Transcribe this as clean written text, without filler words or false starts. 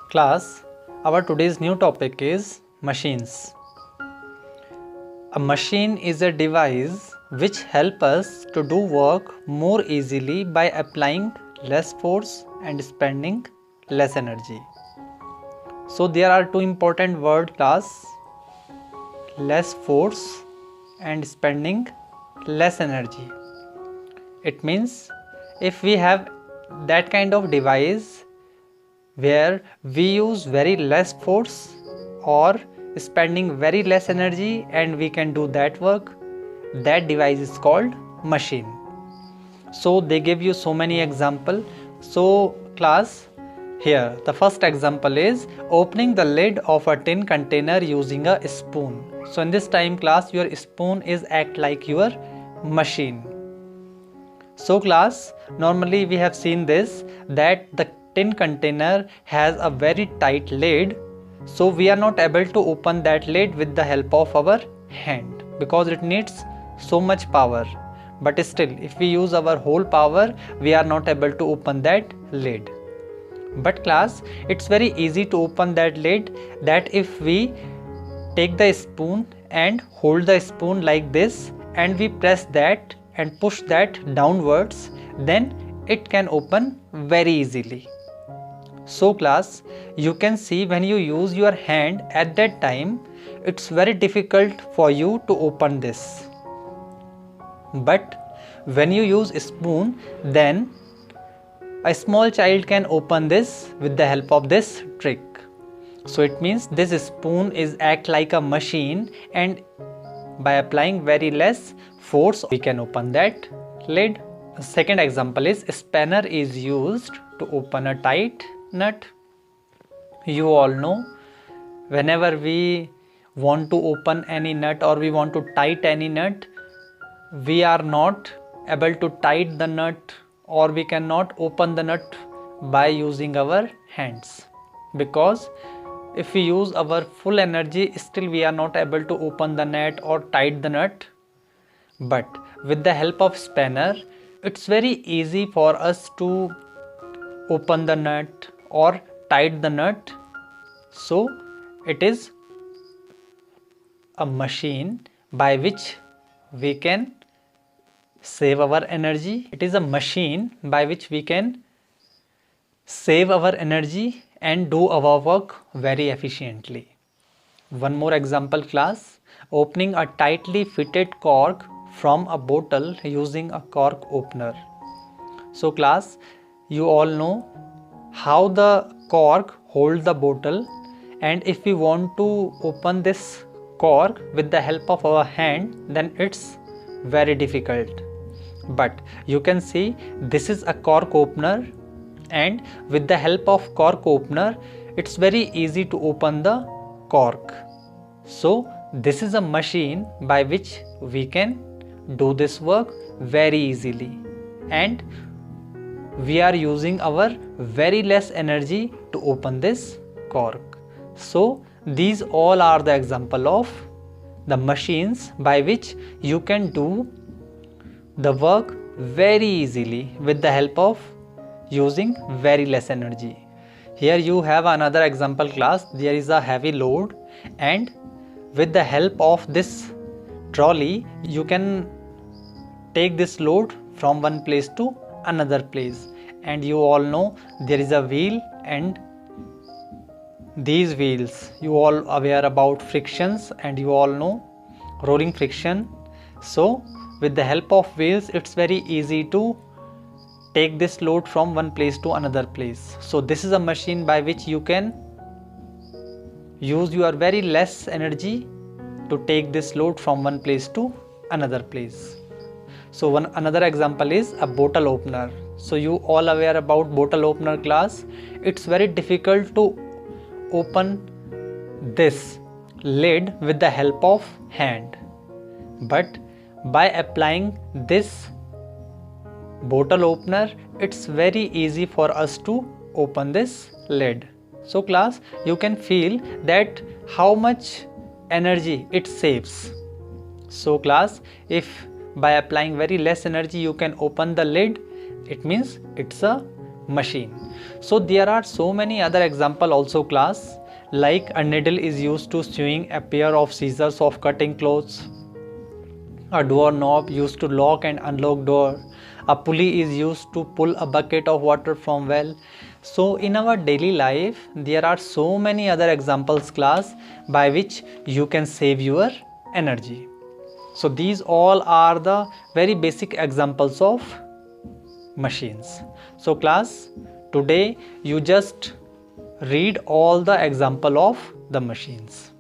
Class, our today's new topic is machines. A machine is a device which helps us to do work more easily by applying less force and spending less energy. So there are two important words, class: less force and spending less energy. It means if we have that kind of device where we use very less force or spending very less energy and we can do that work, that device is called machine. So they give you so many examples. So class, here the first example is opening the lid of a tin container using a spoon. So in this time class, your spoon is act like your machine. So class, normally we have seen this, that the tin container has a very tight lid, so we are not able to open that lid with the help of our hand because it needs so much power. But still, if we use our whole power, we are not able to open that lid. But class, it's very easy to open that lid, that if we take the spoon and hold the spoon like this and we press that and push that downwards, then it can open very easily. So class, you can see when you use your hand at that time, it's very difficult for you to open this. But when you use a spoon, then a small child can open this with the help of this trick. So it means this spoon is act like a machine, and by applying very less force we can open that lid. The second example is spanner is used to open a tight nut. You all know, whenever we want to open any nut or we want to tight any nut, we are not able to tight the nut or we cannot open the nut by using our hands, because if we use our full energy, still we are not able to open the nut or tight the nut. But with the help of spanner, it's very easy for us to open the nut or tight the nut. So it is a machine by which we can save our energy. It is a machine by which we can save our energy and do our work very efficiently. One more example class, opening a tightly fitted cork from a bottle using a cork opener. So class, you all know how the cork holds the bottle, and if we want to open this cork with the help of our hand, then it's very difficult. But you can see this is a cork opener, and with the help of cork opener, it's very easy to open the cork. So this is a machine by which we can do this work very easily, and we are using our very less energy to open this cork. So these all are the example of the machines by which you can do the work very easily with the help of using very less energy. Here you have another example class. There is a heavy load, and with the help of this trolley you can take this load from one place to another place. And you all know there is a wheel, and these wheels, you all aware about frictions, and you all know rolling friction. So with the help of wheels, it's very easy to take this load from one place to another place. So this is a machine by which you can use your very less energy to take this load from one place to another place. So another example is a bottle opener. So you all aware about bottle opener class. It's very difficult to open this lid with the help of hand, but by applying this bottle opener, it's very easy for us to open this lid. So class, you can feel that how much energy it saves. So class, if by applying very less energy you can open the lid, it means it's a machine. So there are so many other example also class, like a needle is used to sewing a pair of scissors of cutting clothes, a door knob used to lock and unlock door, a pulley is used to pull a bucket of water from well. So in our daily life there are so many other examples class by which you can save your energy. So these all are the very basic examples of machines. So class, today you just read all the example of the machines.